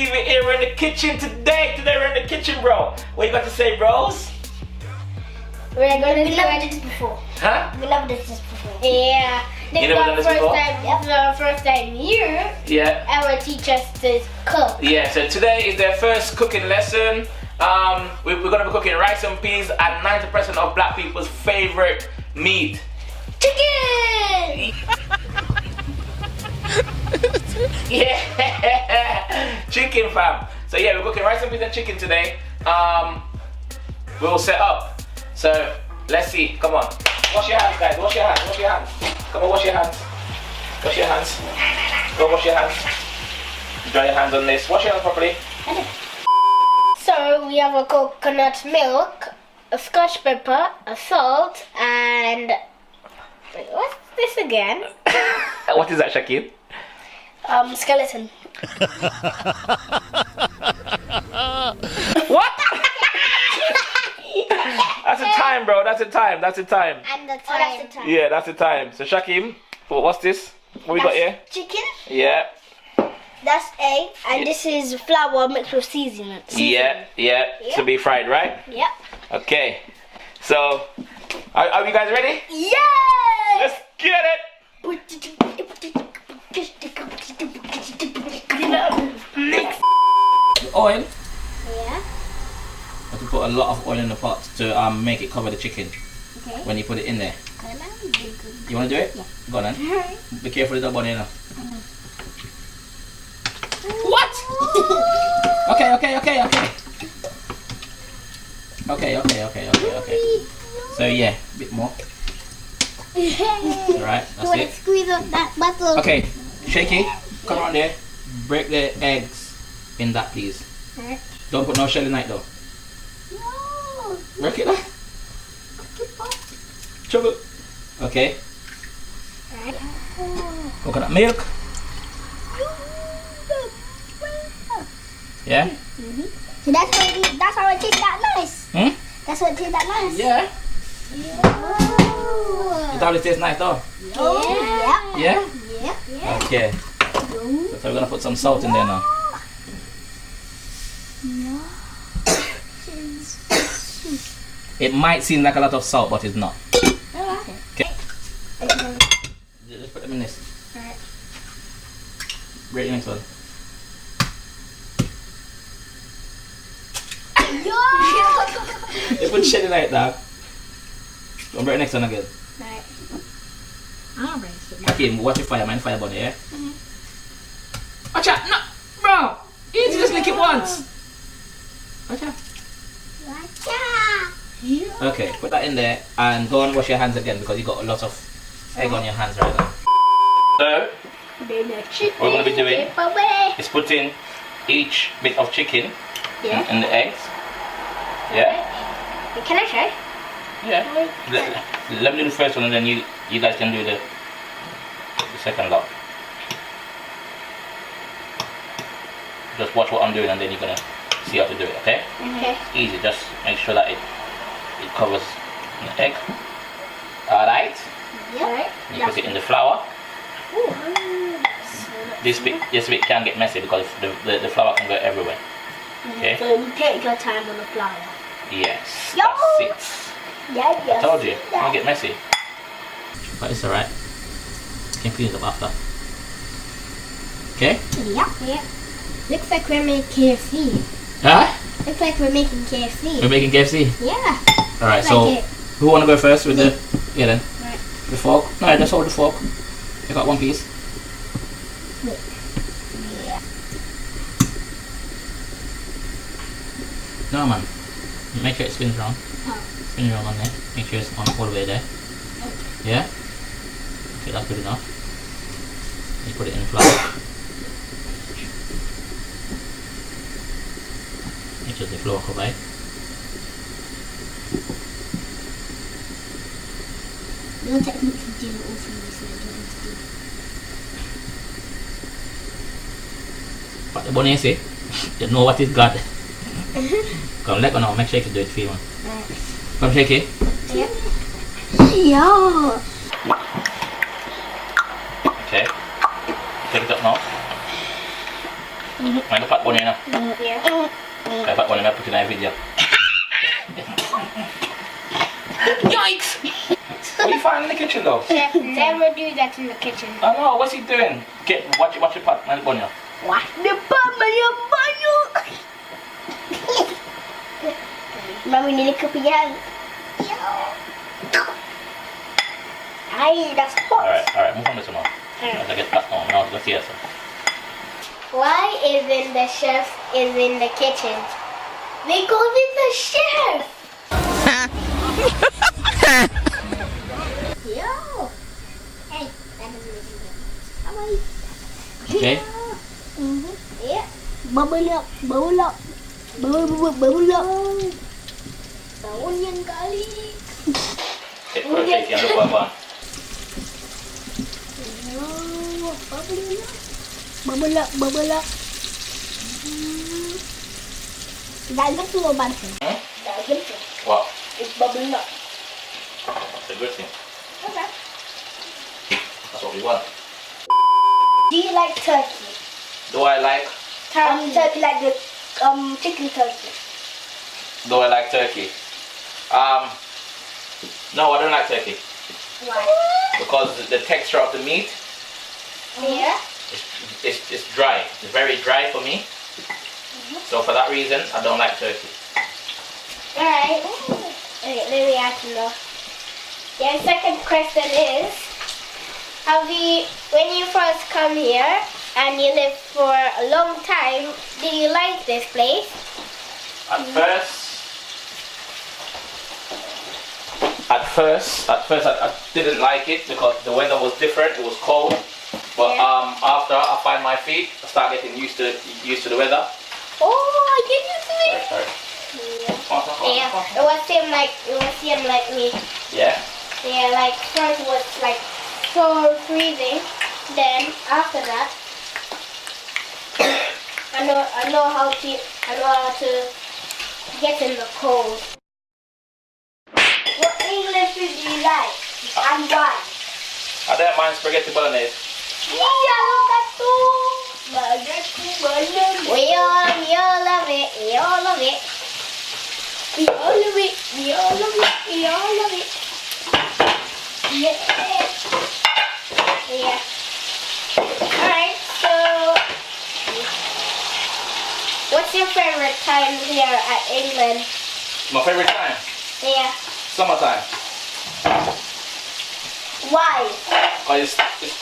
Shaky here. We're in the kitchen today. Today we're in the kitchen, bro. What you got to say, bros? We loved this before. Huh? We loved this before. Yeah. This You is never done our this first before? time. This is our first time you Yeah. ever teach us to cook. Yeah, so today is their first cooking lesson. We're gonna be cooking rice and peas and 90% of black people's favorite meat. Chicken. Yeah, chicken fam. So yeah, we're cooking rice and peas and chicken today. We'll set up. So let's see. Come on. Wash your hands, guys. Wash your hands. Wash your hands. Come on, wash your hands. Wash your hands. Go wash your hands. Dry your hands on this. Wash your hands properly. So we have a coconut milk, a scotch pepper, a salt, and wait, what's this again? What is that, Shakib? Skeleton. What? That's a time, bro. That's a time. That's a time. And the Oh, time. that's the time. Yeah, that's the time. So Shakim, what's this? What we got here? Chicken. Yeah. That's egg. And this is flour mixed with seasoning. Yeah. To be fried, right? Yep. Okay. So, are you guys ready? Yay! Let's get it. Mix. Oil. Yeah. I have to put a lot of oil in the pot to make it cover the chicken Okay. when you put it in there. You want to do it? Yeah. Go on then. Be careful with the bun, you know. What? Okay. So yeah, a bit more. Alright, that's it. Squeeze up that bottle. Okay, Shaky, come on there. Break the eggs in that, please. Alright. Don't put no shell in it though. No. Break it there. Trouble. Okay, Alright. coconut milk. Yeah? So that's how it tastes that nice. Hmm? That's what it tastes that nice. Yeah. Oh. It always tastes nice though. Yeah. Yeah? Yeah. Okay. So we're gonna put some salt in there now. It might seem like a lot of salt, but it's not. Okay. Just put them in this. Alright. Break the next one. You put shit in like that. Don't break the next one again. Alright. Okay, watch your fire, mind fire burn, yeah? Watch out! No! Bro! You need to just lick it once! Watch out. Okay, put that in there and go and wash your hands again because you got a lot of egg on your hands right now. So, what we're going to be doing is putting each bit of chicken in the eggs. Yeah? Can I try? Yeah. Let me do the first one and then you guys can do the second lot. Just watch what I'm doing and then you're going to see how to do it, okay? Okay. Easy, just make sure that it covers the egg. Alright? Yeah. You put it in the flour. This bit can get messy because the flour can go everywhere. Okay? So you take your time on the flour. Yes, Yo! that's it. Yeah. I told you, it can get messy. But it's alright. You can clean it up after. Okay? Yeah. Looks like we're making KFC. Huh? Looks like we're making KFC. We're making KFC? Yeah. Alright, Like so it. who wanna go first with the then? Right. The fork? No, just hold the fork. I got one piece. Yeah. No man. Make sure it spins around. Spin around on there. Make sure it's on all the way there. Yeah? Okay, that's good enough. You put it in the flour. Make sure the flour cover it. Don't technically do it all from this way. But the bunny say, you know what is God. Come, let go now. Make sure you do it for you, man. Come, shake it. Yeah. Yeah. Okay. Take it up now. Mind the fat bunny now. that video. Yikes! What are you finding in the kitchen though? Never do that in the kitchen. I know, what's he doing? Watch your pot, man, Bonya. What the banyo? Mami nili kepian. Ay, that's hot. Alright, move on to some more. As I get back home, now let's see us. Why isn't the chef in the kitchen? Because it's the chef. Yo. Hey, that doesn't make sense. How about you? Okay? Yeah. Bubble up. Bubble up. Daun yang kali. Take yang lupa apa? Bubble up. Dalam tu apa? Dalam tu. What? It's bubbling up. That's a good thing. Okay. That's what we want. Do you like turkey? Do I like Turkey like the chicken turkey. turkey? No, I don't like turkey. Why? Because the texture of the meat Yeah. is dry. It's very dry for me. So for that reason, I don't like turkey. Alright. Okay, let me ask you now. The second question is, when you first come here and you live for a long time, do you like this place? At first, I didn't like it because the weather was different. It was cold. But Yeah. after I find my feet, I start getting used to the weather. Oh, I get used to it. Sorry. Yeah, it was same like me. Yeah. Yeah, like first was like so freezing. Then after that, I know how to get in the cold. What English food do you like? And why? I don't mind spaghetti bolognese. Iya, lokaku. Bagetku banyak. We all love it. We all love it. We all love it. We all love it. We all love it. Yeah. Yeah. Alright, so what's your favorite time here at England? My favorite time, Yeah. summertime. Why? Cause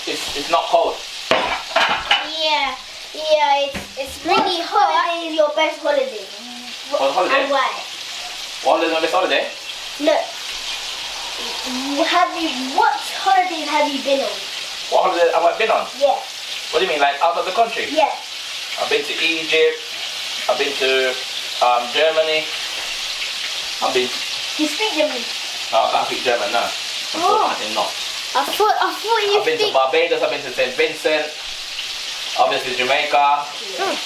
it's not cold. Yeah. Yeah, it's really hot. Holiday is your best holiday. What holiday? And why? What is my best holiday? No. What holidays have you been on? What holiday have I been on? Yes. What do you mean, like out of the country? Yes. I've been to Egypt. I've been to Germany. I've been. You speak German. No, I can't speak German now. Unfortunately, not. I thought you I've been to Barbados. I've been to St. Vincent. Obviously Jamaica.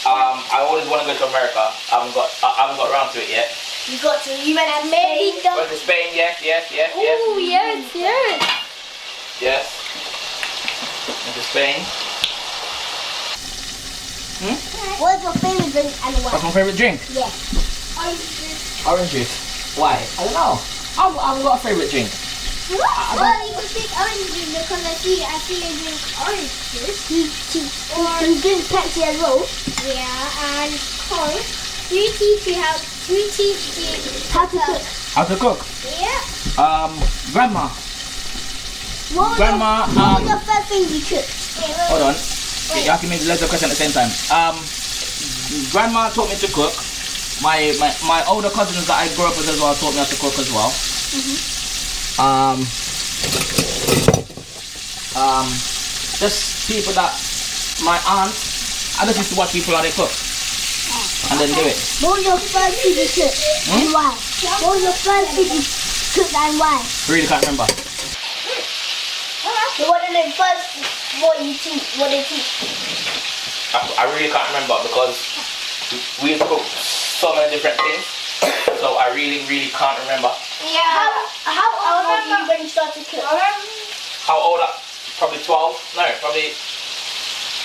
I always want to go to America. I haven't got around to it yet. You went to Spain. Went to Spain, yes. Oh, yes. Yes. Went to Spain. What's your favorite drink and why? What's my favorite drink? Yes. Orange juice. Why? I don't know. I haven't got a favorite drink. Well, you can pick orange juice because I see you drink orange juice. You drink Pepsi as well. Yeah, and Coke. We teach you how to cook. How to cook? Yeah. Grandma. What Grandma, was the first thing you cooked? Hold on. You have to make loads of questions at the same time. Grandma taught me to cook. My older cousins that I grew up with as well taught me how to cook as well. Just people that my aunt, I just used to watch people how they cook and then do it. What was your first thing you cooked and why? What was your first thing you cooked and why? Really can't remember. So what is the first what you teach? What they teach? I really can't remember because we cook so many different things. So I really can't remember. Yeah. How old were you when you started to cook? How old? Probably 12. No, probably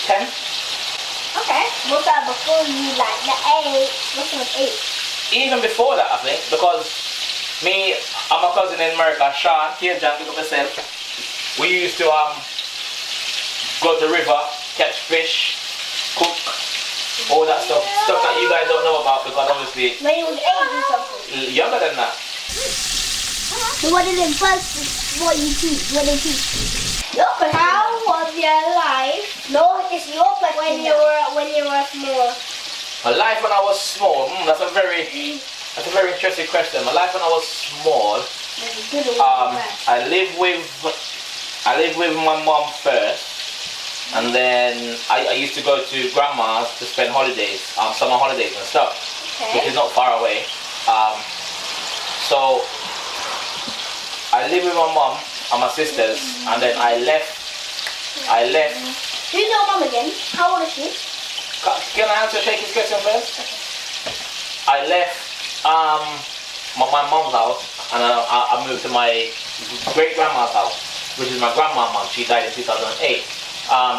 10. Okay. What's that before you like the 8? What's the 8? even before that, I think, because me and my cousin in America, Sean, here, John, give up myself. We used to go to the river, catch fish, cook, all that stuff that you guys don't know about because obviously When you was 8 or something. younger than that. So what did it first? What you teach? What they teach? How was your life? No, it's your question. When you were small. My life when I was small, that's a very interesting question. My life when I was small, I lived with my mom first, and then I used to go to grandma's to spend holidays, summer holidays and stuff, which is not far away. So I lived with my mom and my sisters, and then I left. Who's your mom again? How old is she? Can I answer Shaky's question first? I left my mom's house and I moved to my great grandma's house, which is my grandma's mom. She died in 2008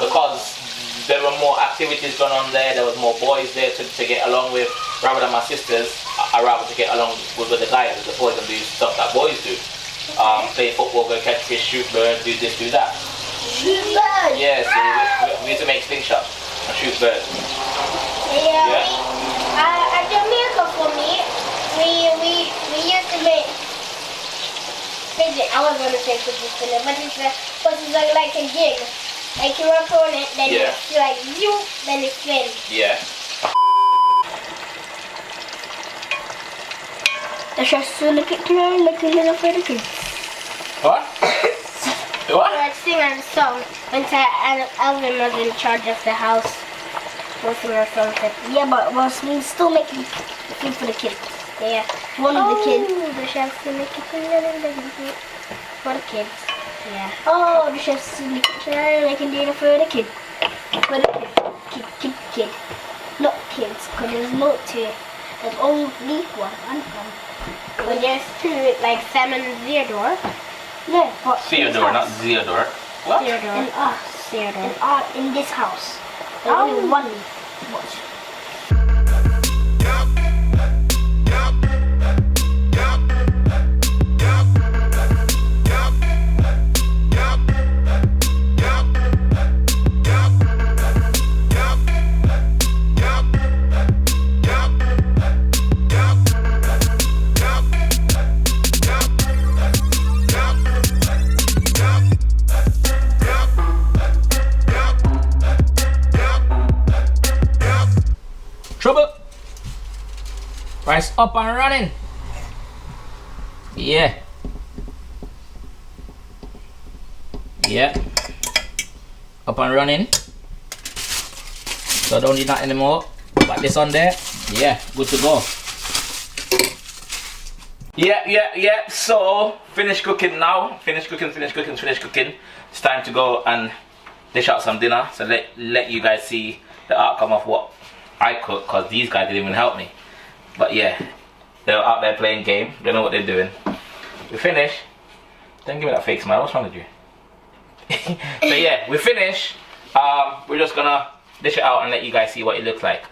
because there were more activities going on there. There was more boys there to get along with rather than my sisters. I rather to get along with the guys, with the boys, and do stuff that boys do. Play football, go catch fish, shoot birds, do this, do that. Shoot birds. Yes, we used to make slingshots and shoot birds. Yeah. At Jamaica for me, we used to make fidget. I was gonna say fidget spinner, but it's like a jig. Like you work on it, then it's like you, then it spins. Yeah. That's just look at you, like a little for the kids. What? What? Let's sing a song until Alvin was in charge of the house. We'll sing a song. Yeah, but we still making food for the kids. Yeah. One of the kids. The chef's in the kitchen for the kids. Yeah. Oh, the chef's in the kitchen making dinner for the kid. For the kid. Kid. Not kids, because there's no two. There's only one and one. But there's two, like Sam and Theodore. Yeah, but Theodore, not Theodore. What? Theodore. in us. Theodore. In this house. There's only one. Watch. Trouble. Rice up and running. Yeah. Yeah. Up and running. So don't need that anymore. Got this on there. Yeah, good to go. Yeah. So finish cooking now. Finish cooking. It's time to go and dish out some dinner. So let you guys see the outcome of what I cook, because these guys didn't even help me. But yeah, they're out there playing game. They know what they're doing. We finish. Don't give me that fake smile. What's wrong with you? So yeah, we finish. We're just gonna dish it out and let you guys see what it looks like.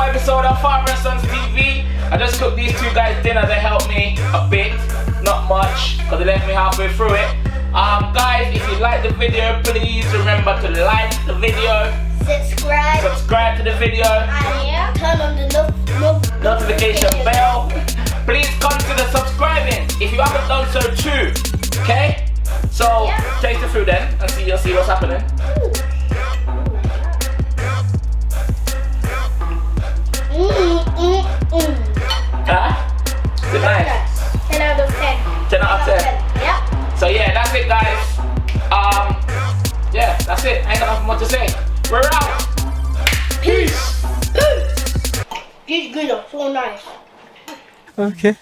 Episode of Father and Sons TV. I just cooked these two guys dinner. They helped me a bit, not much, because they let me halfway through it. Guys, if you like the video, please remember to like the video, subscribe to the video, And turn on the notification bell. Please consider subscribing if you haven't done so too. Okay? So taste the food then and you'll see what's happening. Is it nice? 10 out of 10. 10 out of 10. Yeah. So yeah, that's it guys. Yeah, that's it. I ain't got nothing more to say. We're out. Peace. These good are so nice. Okay.